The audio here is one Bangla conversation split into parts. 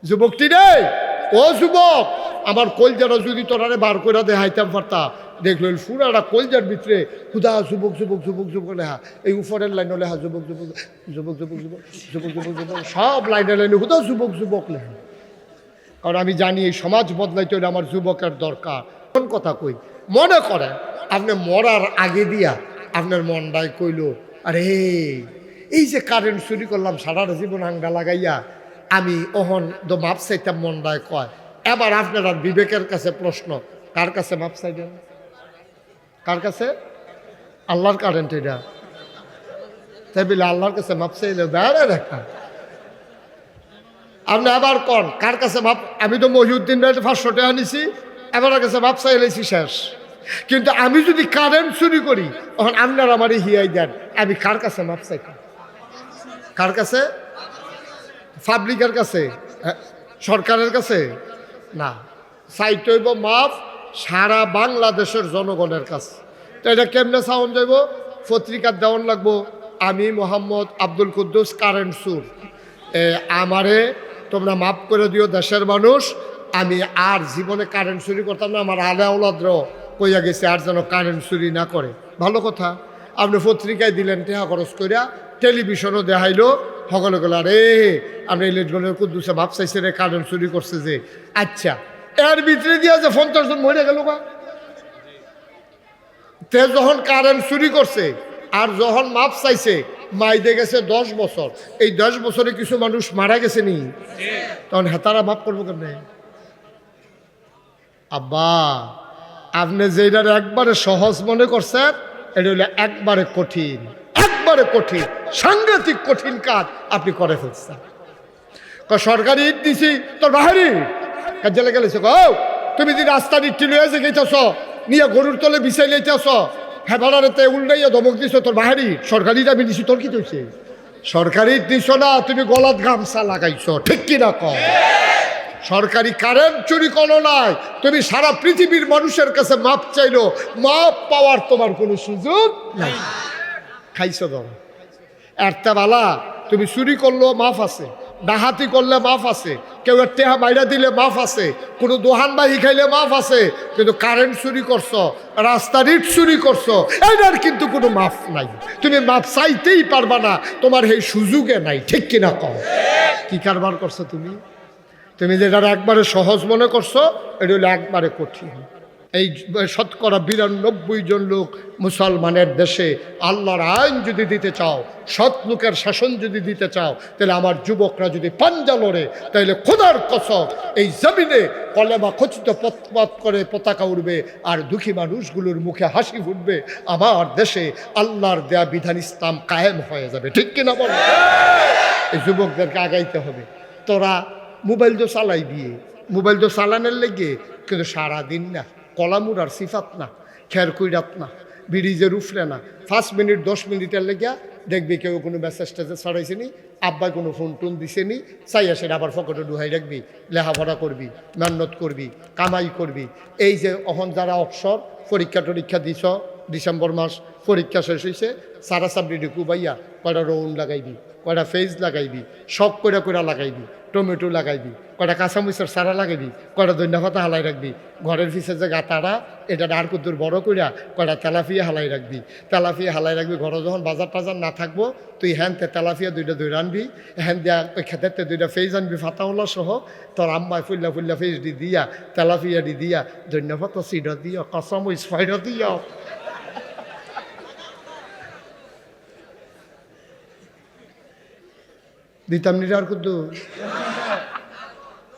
যুবকটি রে, ও যুবক, আমার কলজারা যদি তোরারে বার করে দেখাইতাম পারতা, দেখলেন পুরাটা কলজার ভিতরে হুদা যুবক যুবক যুবক যুবক লেখা, এই উপরের লাইনও লেখা যুবক যুবক যুবক যুবক যুবক যুবক যুবক যুবক, সব লাইনে লাইনে হুদা যুবক যুবক লেখা। কারণ আমি জানি এই সমাজ বদলাইতে হলে আমার যুবকের দরকার। কোন কথা কই, মনে করেন আপনি মরার আগে দিয়া আপনার মনটাই কইল, আরে এই যে কারেন্ট চুরি করলাম সারাটা জীবন আঙ্গা লাগাইয়া, আমি অহন তো মাপ চাইতাম, মনটায় কয়। এবার আপনার আর বিবেকের কাছে প্রশ্ন, কার কাছে মাপ চাইবেন? কার কাছে? আল্লাহর কারেন্ট এটা, তাই বলে আল্লাহর কাছে মাপ চাইলে বেড়ে দেখা। আপনি আবার কন কার কাছে মাপ? আমি তো মহিউদ্দিন ভাই 500 টাকা নিছি, এবার কাছে মাপ চাইলেছি শেষ। কিন্তু আমি যদি কারেন্ট চুরি করি, তখন আপনার আমারই হিয়াই দেন, আমি কার কাছে মাপ চাইতাম? কার কাছে? পাবলিকের কাছে? সরকারের কাছে না, চাইতে হইব মাপ সারা বাংলাদেশের জনগণের কাছে। তো এটা কেমনে চাওন যাইব? পত্রিকার দেওয়ান লাগবো, আমি মোহাম্মদ আব্দুল কুদ্দুস কারেন্ট চুর, আমারে তোমরা মাফ করে দিও দেশের মানুষ, আমি আর জীবনে কারেন্ট চুরি করতাম না, আমার আলে আওলাদরাও কইয়া গেছে আর যেন কারেন্ট চুরি না করে। ভালো কথা, আপনি পত্রিকায় দিলেন, টেহা খরচ করিয়া, টেলিভিশনও দেখাইলো, সকলে গেল আরে আপনি ইলেকট্রনের কুদ্দুসে ভাব চাইছে রে, কারেন্ট চুরি করছে যে। আচ্ছা, এর ভিতরে দিয়া যে 50 জন মরে গেল বা, তে যখন কারেন্ট চুরি করছে আর যখন মাপ চাইছে, মাইদে গেছে 10 বছর, এই 10 বছরে কিছু মানুষ মারা গেছে নি, তখন হেতারা মাপ করবো কেমনে? আব্বা, আপনি যেটার একবারে সহজ মনে করছেন, এটা হলো একবারে কঠিন, একবারে কঠিন, সাংঘাতিক কঠিন কাজ আপনি করে ফেলছেন। সরকারি ইট দিছি তোর বাহারি কাজে গেলেছে, ও তুমি যে রাস্তার ইটটি লয়ে যে গেছ নিয়ে গরুর তলে বিছাই লেইতেছ, হেবারে উল্টাইয়া ধমক দিছ, তোর বাহারি সরকারি আমি দিছি, তোর কি হয়েছে? সরকারি দিছ না, তুমি গলাত গামছা লাগাইছ, ঠিক কিনা কম? সরকারি কারেন্ট চুরি করো নাই, তুমি সারা পৃথিবীর মানুষের কাছে মাপ চাইলো, মাপ পাওয়ার তোমার কোনো সুযোগ নাই। খাইছো তো একটা বালা, তুমি চুরি করলেও মাফ আছে, ডাহাতি করলে মাফ আছে, কেউ টেহা বাইরা দিলে মাফ আছে, কোনো দোহান বাহি খাইলে মাফ আছে, কিন্তু কারেন্ট চুরি করছো, রাস্তার ইট চুরি করছো, এটার কিন্তু কোনো মাফ নাই। তুমি মাফ চাইতেই পারবা না, তোমার এই সুযোগে নাই, ঠিক কিনা কম? কি কারবার করছো তুমি? তুমি যেটা একবারে সহজ মনে করছো, এটা হলো একবারে কঠিন। এই 92% জন লোক মুসলমানের দেশে আল্লাহর আইন যদি দিতে চাও, সৎ লোকের শাসন যদি দিতে চাও, তাহলে আমার যুবকরা যদি পাঞ্জা লড়ে, তাহলে খোদার কসম এই জমিনে কলেমা খচিত পথ করে পতাকা উঠবে, আর দুঃখী মানুষগুলোর মুখে হাসি ফুটবে, আমার দেশে আল্লাহর দেয়া বিধান ইসলাম কায়েম হয়ে যাবে, ঠিক কিনা বল? এই যুবকদেরকে আগাইতে হবে। তোরা মোবাইল তো চালাইবি, মোবাইল তো চালানোর লেগে, কিন্তু সারাদিন না, কলামুরার সিফাত না, খেরকুইরাত না, ব্রিজের উফরে না, 5 মিনিট 10 মিনিটের লেগে দেখবি কেউ কোনো মেসেজ টেসেজ ছড়াইছে নি, আব্বাই কোনো ফোন টোন দিছে নি, চাইয়া সেটা আবার পকেটে ঢুকাই রাখবি, লেখাপড়া করবি, মেহনত করবি, কামাই করবি। এই যে অহন যারা অবসর পরীক্ষা দিছ, ডিসেম্বর মাস পরীক্ষা শেষ হয়েছে, সারা সাবরিডি কুবাইয়া কয়টা রৌন লাগাইবি, কয়টা ফেজ লাগাইবি, সব কইরা লাগাইবি, টমেটো লাগাইবি, কয়টা কাঁচামরিচের সারা লাগাইবি, কয়টা ধনিয়া পাতা হালাই রাখবি, ঘরের পিছের যে গাতারা এটা আর কুদ্দুর বড় কইরা কয়টা তেলাফিয়া হালাই রাখবি, তেলাফিয়া হালাই রাখবি। ঘরে যখন বাজার টাজার না থাকবো, তুই হ্যানতে তেলাফিয়া 2টা দই আনবি, হ্যান দিয়া ওই খেতে 2টা ফেজ আনবি, ফাতাওলা সহ, তোর আম্মায় ফুল্লা ফেজ দিয়া, তেলাফিয়া দিয়া, ধনিয়া পাতা সিডা দিয়া, কাঁচামরিচ ফাইডা দিয়া, দিতাম নিটা আর কুদ্দু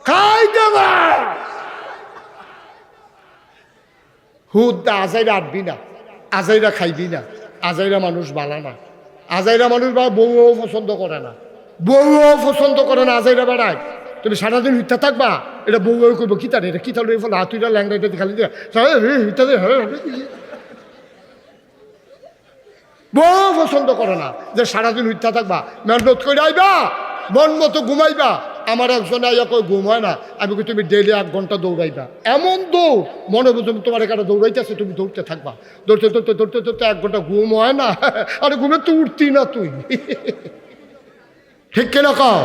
খাই দেবা হুদা। আজাইরা আটবি না, আজাইরা খাইবি না, আজাইরা মানুষ বালা না, আজাইরা মানুষ বা বউও পছন্দ করে না, বউও পছন্দ করে না, আজাইরা বেড়ায়। তুমি সারাদিন হিতা থাকবা, এটা বউ করবো কি তার, এটা কি তাহলে ফলে হাতুইরা ল্যাংড়া এটা খালি দিয়ে হিতা দিয়ে, বউ পছন্দ করে না যে সারাদিন হিতা থাকবা, মেহনত করে আইবা, মন মতো ঘুমাইবা। আমার একজনে আইয়া কই ঘুম হয় না, আমি কই তুমি ডেইলি 1 ঘন্টা দৌড়াইবা, এমন দৌড় মনে বুঝো তোমার এখানে দৌড়াইতেছে, তুমি দৌড়তে থাকবা, দৌড়তে দৌড়তে দৌড়তে দৌড়তে 1 ঘন্টা ঘুম হয় না, আরে ঘুমে তো উঠতি না তুই, ঠিক কিনা কও?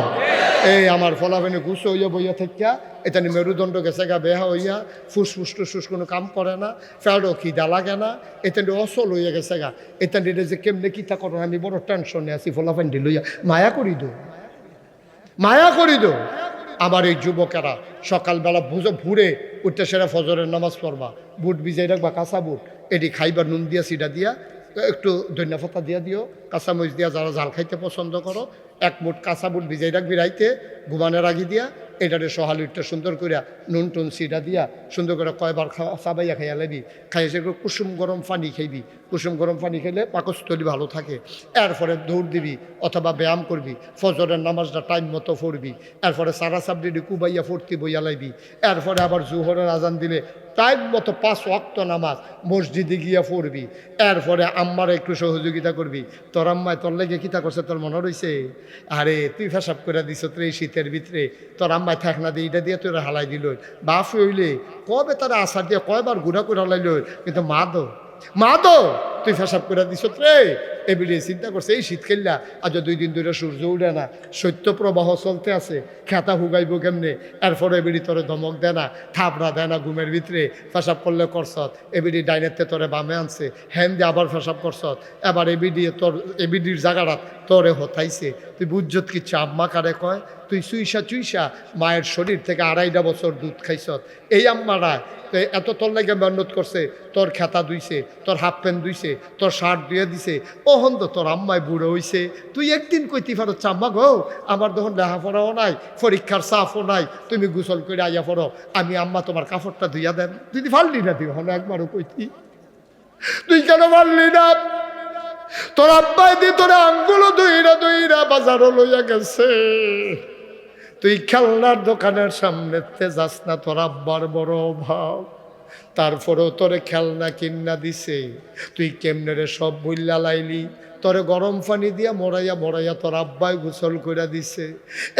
এই আমার ফলাফেনে গুছ হইয়া বইয়া থাকিয়া এটা মেরুদণ্ড গেছে গা বেহা হইয়া ফুসফুস টুসফুস কোনো কাম করে না, ফেরো খিদা লাগে না, এটা অসল হইয়া গেছে গা। এটা যে কেমনে কিতা করো আমি বড় টেনশনে আছি, ফলাফেন লইয়া মায়া করি দো, মায়া করি দো। আমার এই যুবকেরা সকালবেলা ভুরে উঠতে সেরা ফজরের নামাজ পড়বা, বুট ভিজাই রাখবা, কাঁচা বুট এটি খাইবা, নুন দিয়া সিডা দিয়া একটু ধনিয়া পাতা দিয়া দিও, কাঁচামরিচ দিয়া, যারা ঝাল খাইতে পছন্দ করো এক মুঠ কাঁচা বুট ভিজাই রাখবি রাইতে ঘুমানোর আগে দিয়া, এটারে সহালুটটা সুন্দর করিয়া নুন টুন সিডা দিয়া সুন্দর করে কয়বার চাবাইয়া খাইয়া লাবি, খাইয়া সেগুলো কুসুম গরম পানি খাইবি। কুসুম গরম পানি খেলে পাকস্থলী ভালো থাকে। এরপরে দৌড় দিবি অথবা ব্যায়াম করবি, ফজরের নামাজটা টাইম মতো পড়বি, এরপরে সারা সাবডি কুবাইয়া ফুর্তি বইয়া লাইবি। এরপরে আবার জোহরের আজান দিলে টাইম মতো 5 ওয়াক্ত নামাজ মসজিদে গিয়া পড়বি। এরপরে আম্মার একটু সহযোগিতা করবি। তোর আম্মায় তোর লেগে কিতা করছে তোর মনে রয়েছে? আরে তুই ফেসাব করে দিস তোর এই শীতের ভিতরে, তোর আম্মায় থাক না দিয়ে এটা দিয়ে তোর হালাই দিল, বাপ হইলে কবে তারা আশার দিয়ে কয়বার গুড়া করে হালাইল, কিন্তু মা তো তুই ফেসাব করে দিস রে। এবিডি চিন্তা করছে এই শীত খেললা আজ 2 দিন ধরে সূর্য উঠে না, শৈত্য প্রবাহ চলতে আছে, খেতা হুগাইব কেমনে। এরপরে এবিডি তোরে ধমক দেয় না, থাপড়া দেয় না ঘুমের ভিতরে, ফেসাব করলে করছত, এবিডি ডাইনেতে তোরে বামে আনছে, হ্যান দিয়ে আবার ফেসাব করছত, এবার এবিডির জায়গাটা তোরে হতাইছে। তুই বুঝছত কিচ্ছু, আম্মা কারে কয় তুই চুইসা মায়ের শরীর থেকে 2.5 বছর দুধ খাইছত। এই আম্মারা এত তোর লাগে মেহনত করছে, তোর খেতা ধুইছে, তোর হাফ প্যান্ট ধুইছে, তোর শার্ট ধুয়ে দিছে, ওহন তো তোর আম্মায় বুড়ো হইছে। তুই একদিন কইতে পারো আম্মা গো আমার তখন লেখাপড়াও নাই, পরীক্ষার চাপও নাই, তুমি গোসল করে আইয়া পড়ো, আমি আম্মা তোমার কাপড়টা ধুইয়া দেন। তুই পারলি না, তুই হন একবারও কইতি, তুই কেন পারলি না? তোর আব্বাই দি তোর আঙ্গুলো ধুইরা বাজারও লইয়া গেছে, তুই খেলনার দোকানের সামনেতে যাস না, তোর আব্বার বড় অভাব, তারপরেও তোরে খেলনা কিন্না দিছে, তুই কেমনে রে সব বইলা লাইলি। তোরে গরম পানি দিয়া মরাইয়া তোর আব্বাই গোসল করে দিছে।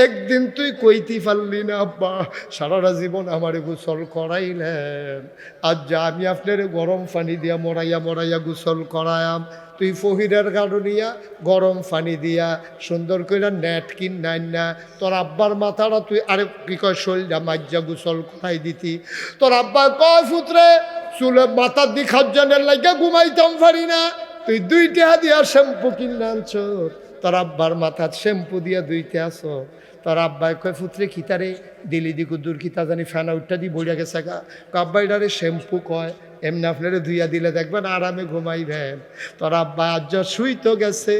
একদিন তুই কইতে পারলি না আব্বা সারাটা জীবন আমারে গোসল করাইলেন, আজ যা আমি আপনার গরম পানি দিয়া মরাইয়া গোসল করায়াম। তুই ফহিরের গাড়ো নিয়া গরম পানি দিয়া সুন্দর করে নেট কিনাই না, তোর আব্বার মাথাটা তুই আরে কি কয় শরীরটা মাজ্জা গোসল করাই দিতি। তোর আব্বা কয় ফুতরে চুলে মাথার দি খাজ্জানের লাগে ঘুমাইতাম পারি না, তুই 2 টাকা দিয়া শ্যাম্পু কিনে আনছ, তোর আব্বার মাথার শ্যাম্পু দিয়া ধুইতে আসো। তোর আব্বাই কয় ফুতরে খিতারে দিলি দি কুদ্দুর খিতা জানি ফ্যানা উঠটা দি বইয়া গেছে গা, আব্বাইটারে শ্যাম্পু কয়, এমনি আপনারা ধুইয়া দিলে দেখবেন আরামে ঘুমাইবেন। তোর আব্বা আজ শুইতো গেছে,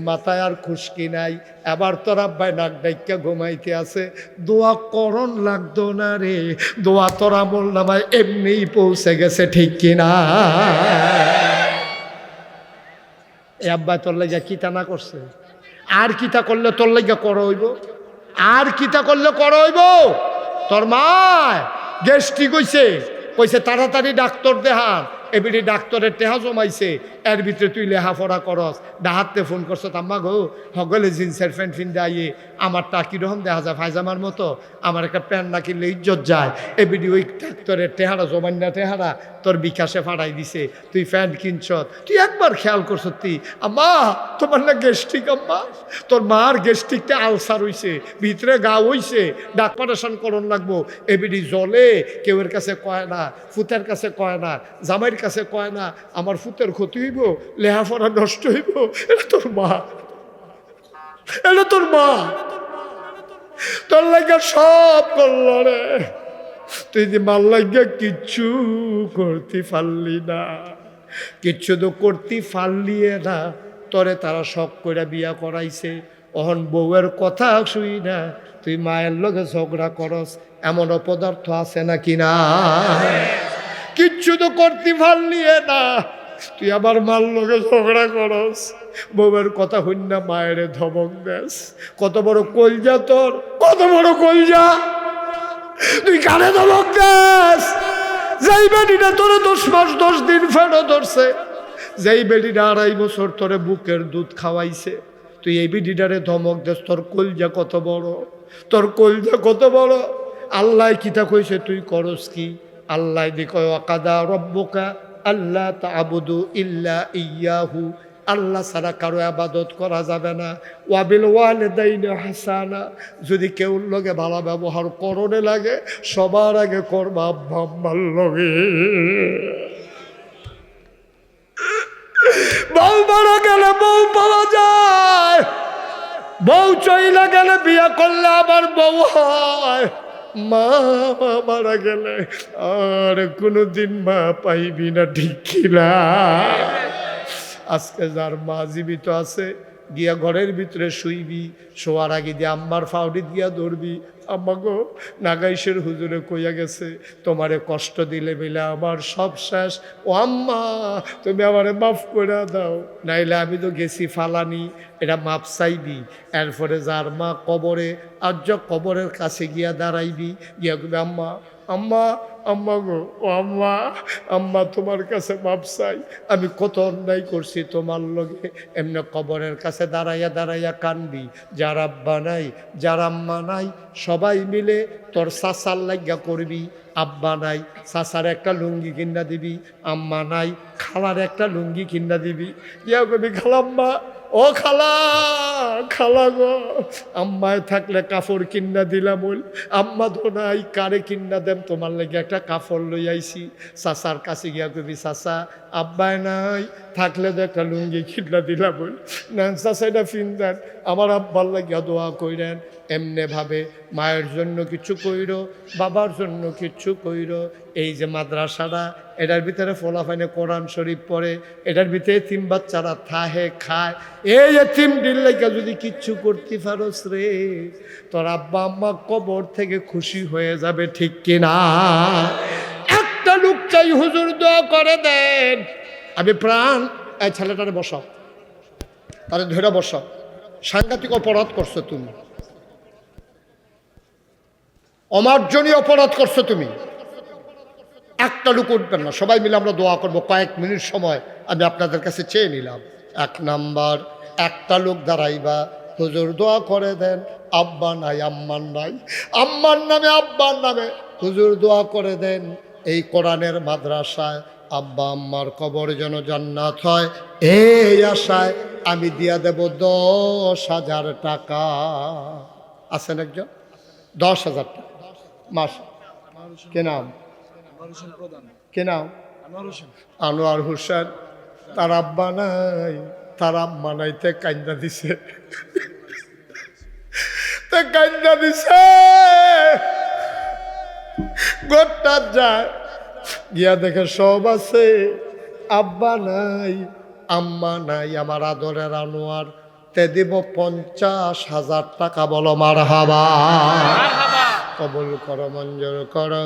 মাথায় আর খুশকি নাই, এবার তোর আব্বাই নাক ডাইকা ঘুমাইতে আছে। দোয়া করণ লাগতো না রে, দোয়া তোর আমল নামায় এমনিই পৌঁছে গেছে, ঠিক কিনা? এ আব্বাই তোর লাগিয়া কিতা না করছে, আর কিতা করলে তোর লাগিয়া করা হইব, আর কিতা করলে করা হইব। তোর মা গ্যাস্ট্রিক কইছে তাড়াতাড়ি ডাক্তার দেখান, এবিডি ডাক্তারের টেহা জমাইছে, এর ভিতরে তুই লেখাপড়া করস, ডাহাতে ফোন করছ আম্মা গো হগলে জিন্সের প্যান্ট ফিন দেয়, আমার টাকি রকম দেখা যায় ফাইজামার মতো, আমার একটা প্যান্ট না কিনলে ইজ্জত যায়। এবিডি ওই ডাক্তারের টেহারা জমান্না টেহারা তোর বিকাশে ফাড়াই দিছে, তুই প্যান্ট কিনছ, তুই একবার খেয়াল করছ তুই আম্মা তোমার না গ্যাস্ট্রিক, আম্মা তোর মার গ্যাস্ট্রিকটা আলসার হইছে, ভিতরে গা হইছে, ডাক পারেশন করণ লাগবো। এবিডি জলে কেউর কাছে কয় না, ফুতের কাছে কয় না, জামাইয়ের কাছে কয় না, আমার ফুতের ক্ষতি হইব, লেহাপড়া নষ্ট হইব। এটা তোর মা, এটা তোর মা তোর লাগে সব করল রে, তুই যে মার লাগিয়া কিচ্ছু করতে পারলি না, কিচ্ছু তো করতে পারলি না। তোরে তারা শখ করে বিয়া করাইছে, অহন বউয়ের কথা শুই না তুই মায়ের লগে ঝগড়া করস, এমন অপদার্থ আছে নাকি না? কিচ্ছু তো করতে পারলি না, তুই আবার মার লগে ঝগড়া করস, বউয়ের কথা হইন না মায়ের ধমক দেস। কত বড় কলজা তোর, কত বড় কলজা, তুই কানে ধমক দেস। যেই বেডিটা তোরে 10 মাস 10 দিন ফেরো ধরছে, যেই বেডিটা 2.5 বছর তোরে বুকের দুধ খাওয়াইছে, তুই এই বেডিটারে ধমক দেস। তোর কলজা কত বড়, তোর কলজা কত বড়। আল্লাহ কিতা কইছে তুই করস কি? আল্লাহ দি কয় ওয়াকাদা রব্বুকা আল্লা তা'বুদু ইল্লা ইয়াহু, আল্লাহ ছাড়া কারো আবাদত করা যাবে না। ওয়াবিল ওয়ালিদাইনি হাসানা, যদি কেউ লগে ভালো ব্যবহার করণে লাগে সবার আগে করবা আব্বা আম্মার লগে। বউ মারা গেলে বউ পাওয়া যায়, বউ চইলা গেলে বিয়ে করলে আবার বউ হয়। মা মারা গেলে আর কোনোদিন মা পাইবি না, ঠিক কিনা? আজকে যার মা জীবিত আছে গিয়া ঘরের ভিতরে শুইবি, শোয়ার আগে দিয়ে আম্মার ফাউডিত গিয়া ধরবি, আম্মা গো নাগাইশের হুজুরে কইয়া গেছে তোমারে কষ্ট দিলে বলে আমার সব শেষ, ও আম্মা তুমি আমারে মাফ করে দাও, নাইলে আমি তো গেছি ফালানি, এটা মাপ চাইবি। এরপরে যার মা কবরে আজ কবরের কাছে গিয়া দাঁড়াইবি, গিয়া কবি আম্মা আম্মা আম্মা গো, ও আম্মা আম্মা তোমার কাছে মাপ চাই, আমি কত অন্যায় করছি তোমার লগে। এমনি কবরের কাছে দাঁড়াইয়া দাঁড়াইয়া কানবি। যার আব্বা নাই যার আম্মা নাই সবাই মিলে তোর চাচার লাগিয়া করবি। আব্বা নাই চাচার একটা লুঙ্গি কিনা দিবি, আম্মা নাই খালার একটা লুঙ্গি কিনা দিবি। ইয়া কবি খালাম্মা, ও খালা খালা গো, আম্মায় থাকলে কাপড় কিনা দিলাম, ওই আম্মা তো নাই, কারে কিনা দেম তোমার লাগে একটা কাপড় লই আইছি। চাচার কাছে গিয়া কবি চাচা আব্বায় নাই, থাকলে তো একটা লুঙ্গি কিনা দিলাম, ওই না চাচা এটা ফিনদেন, আমার আব্বার লাগিয়া দোয়া কইরেন। এমনে ভাবে মায়ের জন্য কিছু কইর, বাবার জন্য কিছু কইর। এই যে মাদ্রাসাটা, এটার ভিতরে ফলাফাইনে কোরআন শরীফ পড়ে, এটার ভিতরে এতিম বাচ্চারা থাহে খায়। এই এতিম ডিল লাগে যদি কিচ্ছু করতে পারোস রে, তোর আব্বা আম্মা কবর থেকে খুশি হয়ে যাবে, ঠিক কিনা? একটা লোক চাই হুজুর দোয়া করে দেন। আমি প্রাণ এই ছেলেটারে বসাও, তারে ধরে বসাও, সাংঘাতিক অপরাধ করছো তুমি, অমার্জনীয় অপরাধ করছো তুমি। একটা লোক উঠবেন না, সবাই মিলে আমরা দোয়া করবো। কয়েক মিনিট সময় আমি আপনাদের কাছে চেয়ে নিলাম। 1 নাম্বার, একটা লোক দাঁড়াইবা, হুজুর দোয়া করে দেন, আব্বা নাই আম্মার নাই, আম্মার নামে আব্বার নামে হুজুর দোয়া করে দেন। এই কোরআনের মাদ্রাসায় আব্বা আম্মার কবর যেন জান্নাত হয়, এই আশায় আমি দিয়া দেব 10,000 টাকা। আছেন একজন? 10,000 টাকা মাস। কে নাম? কে নাম? আনোয়ার হোসেন। তার আব্বা নাই, তার আম্মা নাইতে কান্দা দিছে, কান্দা দিছে। গোটা যায় গিয়া দেখে সব আছে, আব্বা নাই আম্মা নাই। আমার আদরের আনোয়ার, তে দিব 50,000 টাকা। বলো মারহাবা। কবুল করো, মঞ্জুর করো,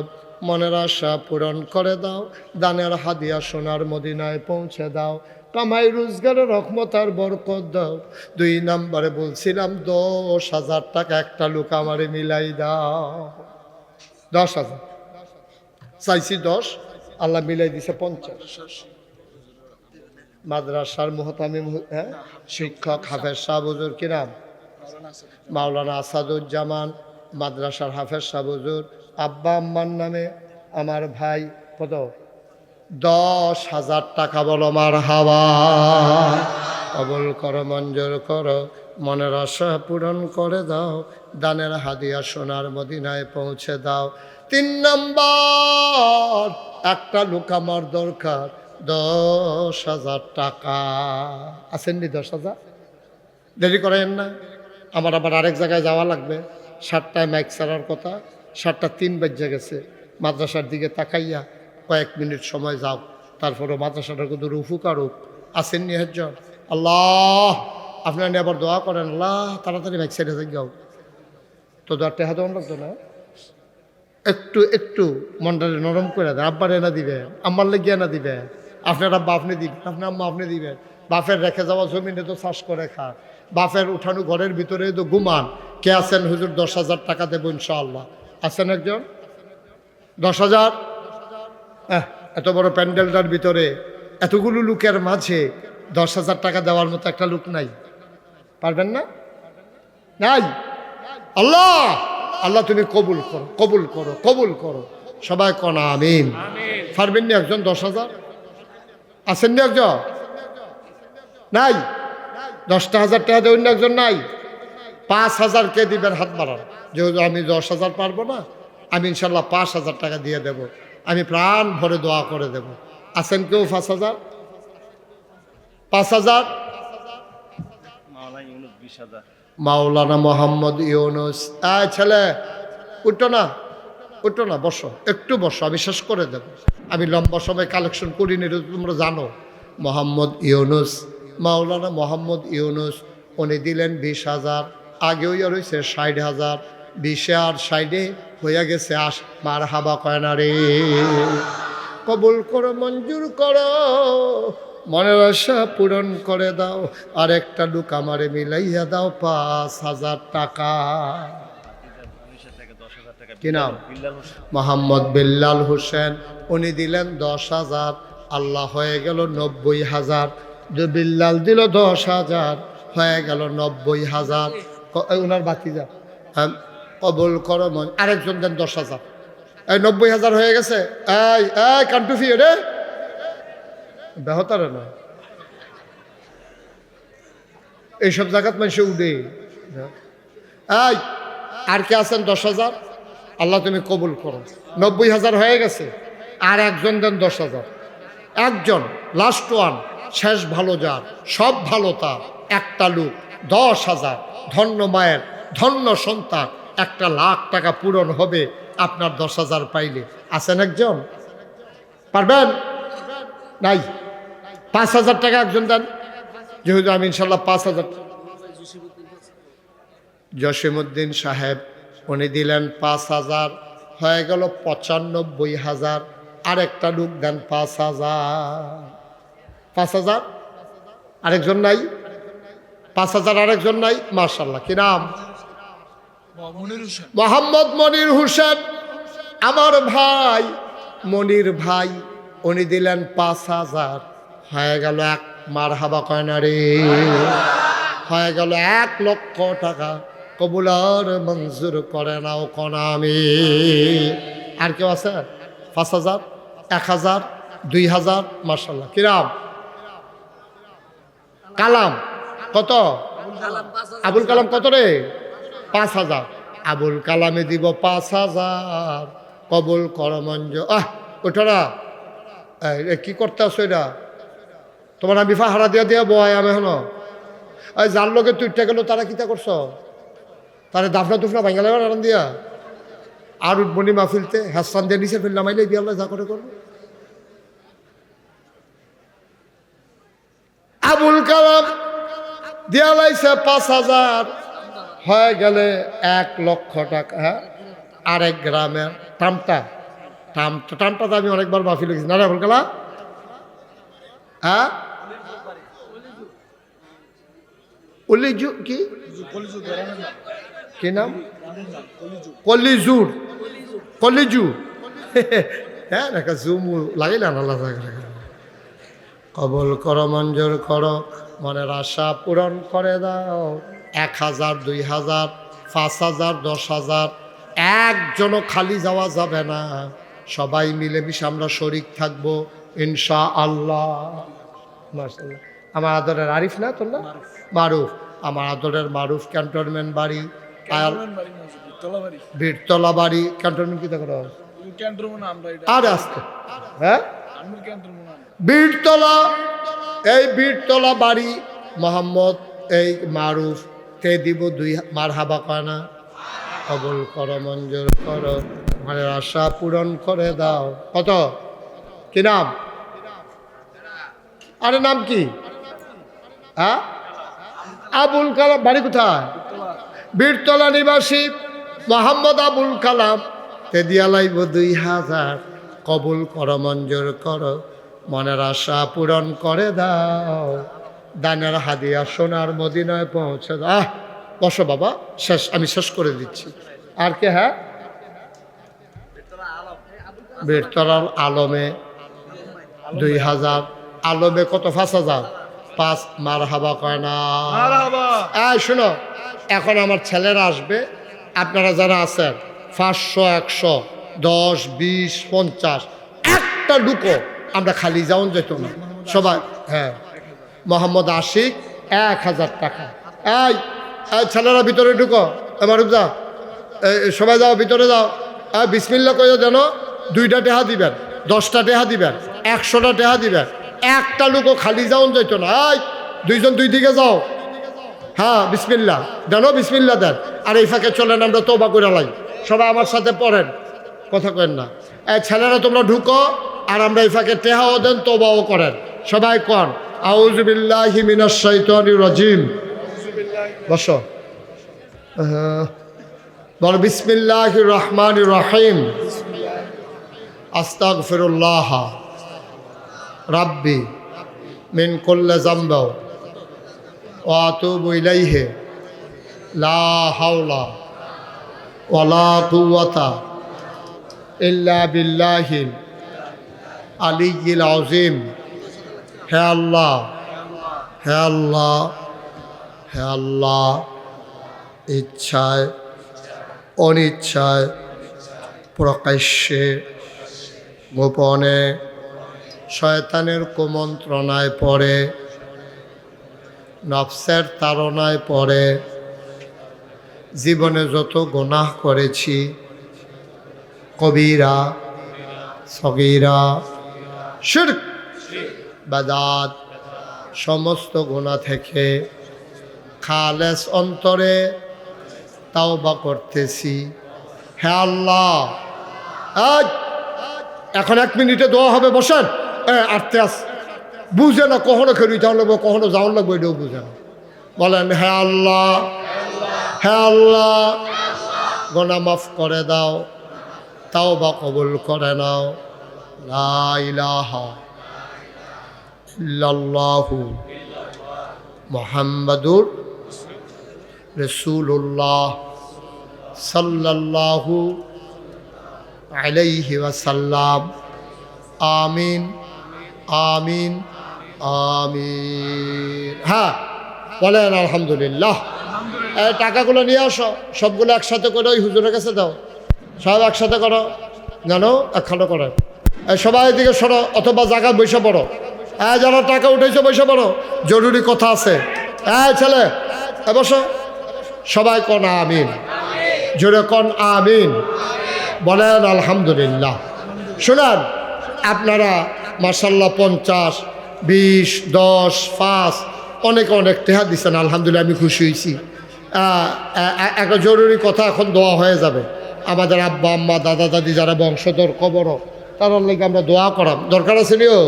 মনের আশা পূরণ করে দাও, দানের হাদিয়া সোনার মদিনায় পৌঁছে দাও, কামাই রোজগারের রহমত আর বরকত দাও। 2 নম্বরে বলছিলাম 10,000 টাকা একটা লোক আমারে মিলাই দাও। 10,000 চাইছি, 10, আল্লাহ মিলাই দিছে 50। মাদ্রাসার মুহতামিম শিক্ষক হাফেজ সাহেব হুজুর, কি নাম? মাওলানা আসাদুজ্জামান, মাদ্রাসার হাফেজ সাহেব হুজুর। আব্বা আম্মার নামে আমার ভাই কত? 10,000 টাকা। বলো মারহাবা। কবুল করো, মঞ্জুর করো, মনের আশা পূরণ করে দাও, দানের হাদিয়া সোনার মদিনায় পৌঁছে দাও। 3 নম্বর, একটা লোক আমার দরকার, 10,000 টাকা। আছেন নি 10,000? দেরি করেন না, আমার আবার আরেক জায়গায় যাওয়া লাগবে। 7টায় মাইক ছাড়ার কথা, 7:03 বেজে গেছে। মাদ্রাসার দিকে তাকাইয়া কয়েক মিনিট সময় যাও, তারপরে মাদ্রাসাটা কত উপকার হোক। আসেন নি একজন? আল্লাহ আপনারা নিয়ে আবার দোয়া করেন, আল্লাহ তাড়াতাড়ি মাইক ছেড়ে যাও। তো দোয়ার টেহা দেওয়ান লাগতো না, একটু একটু মনটা নরম করে দেন। আব্বার এনা দিবেন, আম্মার লেগে এনা দিবেন, আপনার আব্বা আপনি দিবেন, আপনার আম্মা আপনি দিবেন। বাপের রেখে যাওয়া জমিনে তো চাষ করে খান, বাপের উঠানো ঘরের ভিতরে তো ঘুমান। কে আছেন হুজুর 10,000 টাকা দেবো ইনশাআল্লাহ? আছেন একজন? 10,000? এত বড় প্যান্ডেলটার ভিতরে এতগুলো লোকের মাঝে 10,000 টাকা দেওয়ার মতো একটা লোক নাই? পারবেন না? নাই? আল্লাহ আল্লাহ তুমি কবুল করো, কবুল করো, কবুল করো। সবাই কনা আমিন। পারবেন না একজন 10,000? আছেন না একজন? নাই? 10,000 টাকা দিয়ে অন্য একজন নাই? 5,000 কে দিবেন? হাত বাড়ান। যেহেতু আমি 10,000 পারবো না, আমি ইনশাল্লাহ 5,000 টাকা দিয়ে দেব। আমি প্রাণ ভরে দোয়া করে দেব। আছেন কেউ 5,000? 5,000? মাওলানা মোহাম্মদ ইউনুস। ছেলে উঠো না, উঠো না, বসো, একটু বসো, আমি শেষ করে দেব। আমি লম্বা সময় কালেকশন করিনি, এটা তোমরা জানো। মোহাম্মদ ইউনুস, মাওলানা মোহাম্মদ ইউনুস, উনি দিলেন 20,000। আগেও ইয়ে রয়েছে 60,000। 20 আর 60 হইয়া গেছে মার হাবা কয় না রে। কবুল করো, মঞ্জুর করো, মনের আশা পূরণ করে দাও। আর একটা লুক আমারে মিলাইয়া দাও 5,000 টাকা। কি নাম? মোহাম্মদ বিল্লাল হোসেন। উনি দিলেন 10,000। আল্লাহ হয়ে গেল 90,000। যে বিল্লাল দিল 10,000, হয়ে গেল 90,000। ওনার বাতি যা কবুল করো। আরেকজন দেন 10,000। এই 90,000 হয়ে গেছে। এই এই কান্টুফি রে বেহতারে না, এইসব জায়গাত মানুষে উঠে। এই আর কে আছেন? 10,000। আল্লাহ তুমি কবুল করো। 90,000 হয়ে গেছে। আর একজন দেন 10,000। একজন, লাস্ট ওয়ান, শেষ ভালো যার, সব ভালো তার, একটা লোক 10,000। ধন্য মায়ের ধন্য সন্তান, 1,00,000 টাকা পূরণ হবে আপনার 10,000 পাইলে। আছেন একজন? পারবেন? নাই? 5,000 টাকা একজন দেন। যেহেতু আমি ইনশাল্লাহ 5,000। জসিমউদ্দিন সাহেব, উনি দিলেন 5,000, হয়ে গেল 95,000। আরেকটা লোক দেন 5,000। 5,000 আরেকজন নাই? 5,000 আরেকজন নাই? মাশাআল্লাহ। কি নাম? মোহাম্মদ মনির হোসেন। আমার ভাই মনির ভাই, উনি দিলেন 5,000। হয়ে গেল এক মারহাবা কয় না রে, হয়ে গেল 1,00,000 টাকা। কবুল আর মঞ্জুর করে নাও কোন আমি। আর কেউ আছে? 5,000, 1,000, 2,000? মাশাআল্লাহ। কিরাম? কালাম কত? আবুল কালাম কত রে? 5,000। আবুল কালামে দিব 5,000। কবুল কর মঞ্জুর। ওঠো না, কি করতে আসো? এটা তোমার আমি ফাহারা দিয়া দিয়া বয় আমি হলো। ওই যার লোকে তুইটা গেল তারা কিতা করছ? তারা দাফনা তুফনা ভাঙ্গা লাগবে আরাম দিয়া। আর উঠবনি মাহফিলতে হাসান দিয়ে নিচে ফেললাম, আইলে দিয়ে আল্লাহ যা করে করবে। আবুল কালাম দিয়া লাইছে 5,000। হয়ে গেলে 1,00,000 টাকা। হ্যাঁ, আরেক গ্রামের টামটা টামটা তো আমি অনেকবার মাহফিল গেছি না রে আবুল কালাম? হ্যাঁ, অলিজু কি কি নাম? কলিজুর, কলিজু। হ্যাঁ, দেখা জুমু লাগাইলাম। আল্লাহ কবুল করো, মঞ্জুর করো, মনের আশা পূরণ করে দাও। 1,000, 2,000, 5,000, 10,000। একজনও খালি যাওয়া যাবে না। সবাই মিলেমিশে আমরা শরিক থাকবো ইনশাআল্লাহ। মাশাআল্লাহ। আমার আদরের আরিফ না তোর না? মারুফ। আমার আদরের মারুফ ক্যান্টনমেন্ট বাড়ি, বীরতলা বাড়ি। ক্যান্টনমেন্ট কি দেখো? আর আসতে হ্যাঁ, বীরতলা। এই বীরতলা বাড়ি মোহাম্মদ এই মারুফ কে দিব 2 মারহাবা কয় না? কবুল করো, মঞ্জুর করো, মনের আশা পূরণ করে দাও। কত? কি নাম? আরে নাম কি? হ্যাঁ, আবুল কালাম। বাড়ি কোথায়? বীরতলা নিবাসী মোহাম্মদ আবুল কালাম। তে দিয়া লাইব 2,000। কবুল করো, মঞ্জুর করো, মনের আশা পূরণ করে দাও। দানের হাদিয়া সোনার মদিনায় পৌঁছে দাও। বসো বাবা, শেষ, আমি শেষ করে দিচ্ছি। আর কে? হ্যাঁ, বীরতলার আলমে 2,000। আলমে কত? 5,000। 5 মারহাবা কয় না? শোনো, এখন আমার ছেলেরা আসবে। আপনারা যারা আছেন 500, 100, 10, 20, 50, একটা ঢুকো আমরা খালি যাওন যেত না সবাই। হ্যাঁ, মোহাম্মদ আশিক 1000 টাকা। এই ছেলেরা ভিতরে ঢুকো, মারুফ যা, সবাই যাও ভিতরে যাও। বিসমিল্লা করে যেন 2টা টেহা দিবেন, 10টা টেহা দিবেন, 100টা টেহা দিবেন। একটা লোকও খালি যাওন যাইতো না। এই 2জন 2 দিকে যাও। হ্যাঁ বিসমিল্লা দেন, বিসমিল্লা দেন। আর এই ফাঁকে চলেন আমরা তওবা করে লাই। সবাই আমার সাথে পড়েন, কথা কেন না। ছেলেরা তোমরা ঢুকো, আর আমরা এই ফাঁকে টেহাও দেন, তওবাও করেন। সবাই কন আউযু বিল্লাহি মিনাশ শাইতানির রাজিম। বসো, বল বিসমিল্লাহির রহমানির রহিম। আস্তাগফিরুল্লাহ রাব্বি মিন কুল্লি যামবি ওয়া আতুবু ইলাইহি লা হাওলা ওয়ালা কুওয়াতা ইল্লা বিল্লাহিল আলিয়্যিল আযীম। হে আল্লাহ, হে আল্লাহ, হে আল্লাহ, ইচ্ছায় অনিচ্ছায় প্রকাশ্যে গোপনে শয়তানের কুমন্ত্রণায় পড়ে, নফসের তাড়নায় পড়ে জীবনে যত গুনাহ করেছি, কবিরা সগীরা শিরক বাদাত, সমস্ত গুনাহ থেকে খালেস অন্তরে তাওবা করতেছি। হে আল্লাহ, এখন 1 মিনিটে দোয়া হবে, বসেন। আটতে আস বুঝে না, কখনো খেলুই যাওয়া লাগবে, কখনো যাওয়ার লাগবে, এটাও বুঝে না। বলেন হে আল্লাহ, হে আল্লাহ, গুনাহ মাফ করে দাও, তাওবা কবুল করে নাও। লা ইলাহা ইল্লাল্লাহু মুহাম্মাদুর রাসূলুল্লাহ সাল্লাল্লাহু আলাইহি ওয়াসাল্লাম। আমিন, আমিন, আমিন। হ্যাঁ বলেন আলহামদুলিল্লাহ। এই টাকাগুলো নিয়ে আসো, সবগুলো একসাথে করে ওই হুজুরের কাছে দাও। সব একসাথে করো, জানো একখানো করে। সবাই এদিকে সরো, অথবা জায়গা বসে পড়ো। যারা টাকা উঠেছে বসে পড়ো, জরুরি কথা আছে। ছেলে বসো। সবাই কন আমিন, জোরে কন আমিন, বলেন আলহামদুলিল্লাহ। শোনান, আপনারা মাশাল্লাহ 50, 20, 10, 5 অনেকে অনেক টেহা দিচ্ছেন, আলহামদুলিল্লাহ আমি খুশি হয়েছি। একটা জরুরি কথা, এখন দোয়া হয়ে যাবে। আমাদের আব্বা আম্মা দাদা দাদি যারা বংশধর কবর, তার লেগে আমরা দোয়া করাম, দরকার আছে নিও।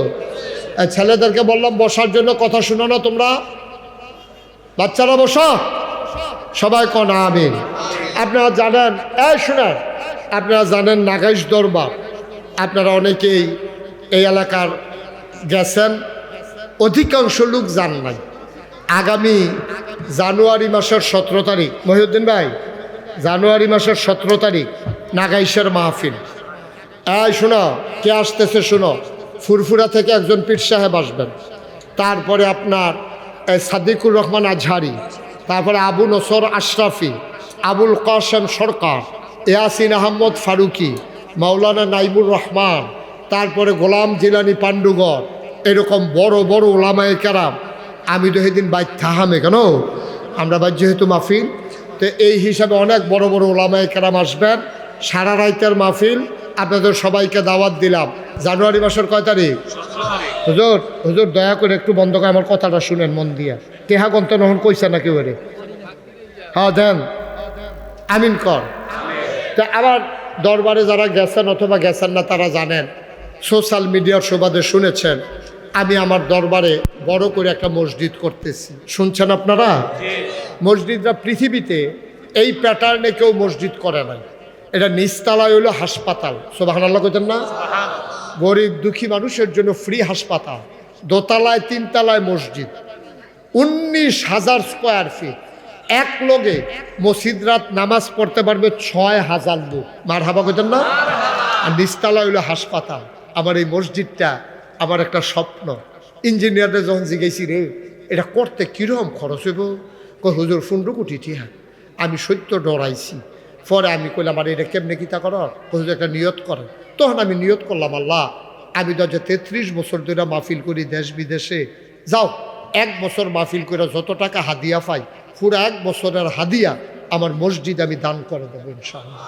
ছেলেদেরকে বললাম বসার জন্য, কথা শুনো না তোমরা, বাচ্চারা বসো। সবাই কন আমিন। আপনারা জানেন, শোনেন, আপনারা জানেন নাগাইশ দরবার, আপনারা অনেকেই এই এলাকার গেছেন, অধিকাংশ লোক জান নাই। আগামী জানুয়ারি মাসের 17 তারিখ, মহিউদ্দিন ভাই, জানুয়ারি মাসের 17 তারিখ নাগাইশের মাহফিল। শোনো, কে আসতেছে শোনো। ফুরফুরা থেকে একজন পীর সাহেব আসবেন, তারপরে আপনার সাদিকুর রহমান আজহারি, তারপরে আবু নসর আশরাফি, আবুল কাসেম সরকার, ইয়াসিন আহমদ ফারুকি, মাওলানা নাইমুর রহমান, তারপরে গোলাম জিলানি পান্ডুগড়, এরকম বড় বড় ওলামায়ে কেরাম। আমি তো সেদিন বাইর থাহামে কেন, আমরা বাইর যেহেতু মাহফিল, তো এই হিসাবে অনেক বড় বড় ওলামায়ে কেরাম আসবেন। সারা রাইতের মাহফিল, আপনাদের সবাইকে দাওয়াত দিলাম। জানুয়ারি মাসের কয় তারিখ? হুজুর, হুজুর দয়া করে একটু বন্ধ করে আমার কথাটা শুনেন মন দিয়া। কেহা গন্ত নহন কইছে না কেউ রে? হ্যাঁ দেন, আমিন কর। তা আবার দরবারে যারা গেছেন অথবা গেছেন না, তারা জানেন, সোশ্যাল মিডিয়ার সুবাদে শুনেছেন, আমি আমার দরবারে বড় করে একটা মসজিদ করতেছি। শুনছেন আপনারা? মসজিদরা পৃথিবীতে এই প্যাটার্নে কেউ মসজিদ করে নাই। এটা নিচতলায় হইল হাসপাতাল, সুবহানাল্লাহ কইতেন না? গরিব দুঃখী মানুষের জন্য ফ্রি হাসপাতাল, দোতলায় 3 তলায় মসজিদ, 19,000 স্কোয়ার ফিট। এক লোকে মসজিদরাত নামাজ পড়তে পারবে 6,000 লোক। মারহাবা কইতেন না? আর নিচতলায় হইল হাসপাতাল। আমার এই মসজিদটা আমার একটা স্বপ্ন। ইঞ্জিনিয়ারদের যখন জিজ্ঞেসি, রে এটা করতে কীরকম খরচ হইব? কই হুজুর 15 কোটি টাকা। আমি সত্য ডরাইছি। পরে আমি কইলাম, আর এটা কেমনে কিতা করার? হুজুর একটা নিয়ত করেন। তখন আমি নিয়ত করলাম, আল্লাহ আমি তো 33 বছর ধরে মাহফিল করি দেশ বিদেশে, যাও এক বছর মাহফিল করে যত টাকা হাদিয়া পাই পুরো এক বছরের হাদিয়া আমার মসজিদ আমি দান করে দেবো ইনশাআল্লাহ।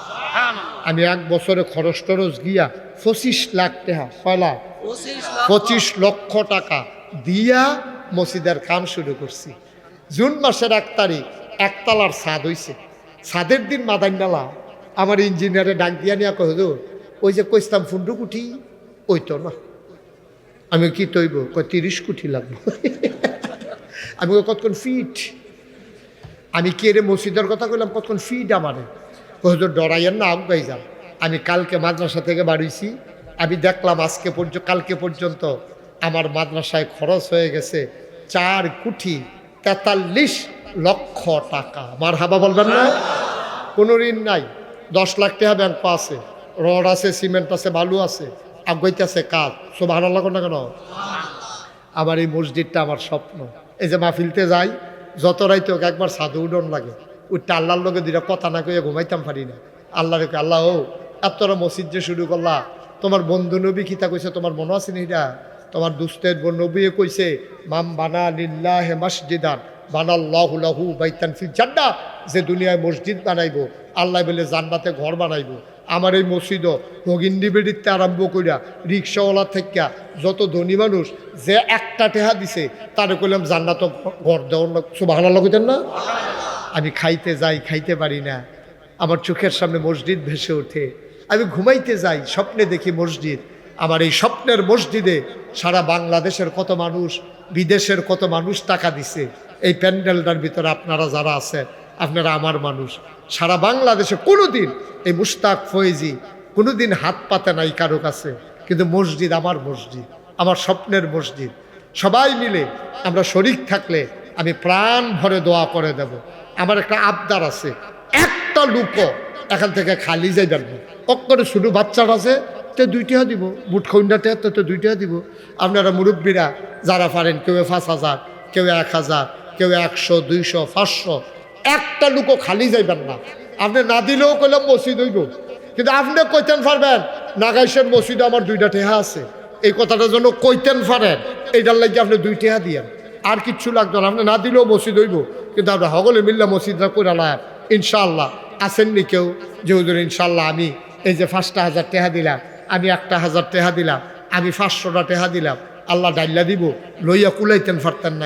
আমি এক বছরে খরচ টরচ গিয়া 25 লাখ টাকা, কয়লা 25 লক্ষ টাকা দিয়া মসজিদের কাম শুরু করছি। জুন মাসের 1 তারিখ একতলার ছাদ হইছে। ছাদের দিন মাদাইনালা আমার ইঞ্জিনিয়ারে ডাক দিয়া নিয়া কহ, ওই যে কইস্তাম ফুন্ডু কুঠি ওই তো না। আমি কি তৈব? 30 কোটি লাগবে। আমি কতক্ষণ ফিট, আমি কে রে মসজিদের কথা কইলাম, কতক্ষণ ফিট আমারে হুজুর ডরাইয়েন না, আগাই যান। আমি কালকে মাদ্রাসা থেকে বাড়িয়েছি, আমি দেখলাম কালকে পর্যন্ত আমার মাদ্রাসায় খরচ হয়ে গেছে 4 কোটি 43 লক্ষ টাকা। আমার হাবা বলবেন না? কোনো ঋণ নাই, 10 লাখ টাকা ব্যাংক আছে, রড আছে, সিমেন্ট আছে, বালু আছে, আগাইতেছে কাজ। সুবহানাল্লাহ না কেন? আমার এই মসজিদটা আমার স্বপ্ন। এই যে মাহফিলতে যাই, যত রাইতে হোক একবার সাধু উডন লাগে, ওইটা আল্লাহর লোকে দুইটা কথা না কইয়া ঘুমাইতাম পারি না। আল্লাহ রেখে, আল্লাহ ও এতটা মসজিদ যে শুরু করলা, তোমার বন্ধু নবী খিতা কইছে, তোমার মনে আছে না? তোমার দুস্তের নবী কইছে, মাম বানা লিল্লাহি মাসজিদান বানাল্লাহু লাহু বাইতান ফিল জান্নাহ, যে দুনিয়ায় মসজিদ বানাইবো আল্লাহ বলে জান্নাতে ঘর বানাইবো। আমার এই মসজিদও ভগিন্দি বেড়িতে আরম্ভ করিয়া রিক্সাওয়ালা থেকে যত ধনী মানুষ যে একটা টেহা দিছে তারে কইলাম জান্নাত ঘর দেওয়ার। সুবহানাল্লাহ কইতেন না? আমি খাইতে যাই, খাইতে পারি না, আমার চোখের সামনে মসজিদ ভেসে ওঠে। আমি ঘুমাইতে যাই, স্বপ্নে দেখি মসজিদ। আমার এই স্বপ্নের মসজিদে সারা বাংলাদেশের কত মানুষ, বিদেশের কত মানুষ টাকা দিছে। এই প্যান্ডেলটার ভিতরে আপনারা যারা আছেন, আপনারা আমার মানুষ। সারা বাংলাদেশে কোনোদিন এই মুশতাক ফয়েজি কোনোদিন হাত পাতে নাই কারো কাছে, কিন্তু মসজিদ আমার মসজিদ, আমার স্বপ্নের মসজিদ। সবাই মিলে আমরা শরীক থাকলে আমি প্রাণ ভরে দোয়া করে দেব। আমার একটা আবদার আছে, একটা লুকো এখান থেকে খালি যাইবেন না। অক্করে শুধু বাচ্চারা আছে তো 2 টাকা দিব, বুট খন্ডাতে তো 2 টাকা দিব। আপনারা মুরব্বীরা যারা পারেন, কেউ 5,000, কেউ 1,000, কেউ 100, 200, 500, একটা লুকো খালি যাইবেন না। আপনি না দিলেও কইলাম মসজিদ হইব, কিন্তু আপনি কইতেন পারবেন নাগাইশের মসজিদে আমার 2টা টেহা আছে, এই কথাটার জন্য কইতেন পারেন, এইটার লাগে আপনি 2 টাকা দিয়েন, আর কিচ্ছু লাগতো না। আপনি না দিলেও মসজিদ হইব, কিন্তু আপনি সকলে মিল্লা মসজিদটা করে লাভ ইনশাআল্লাহ। আসেননি কেউ যে হুজুর ইনশাআল্লাহ আমি এই যে 5,000 টাকা দিলাম, আমি 1,000 টাকা দিলাম, আমি 500টা টাকা দিলাম, আল্লাহ ডাইল্লা দিব, লইয়া কুলাইতেন পারতেন না।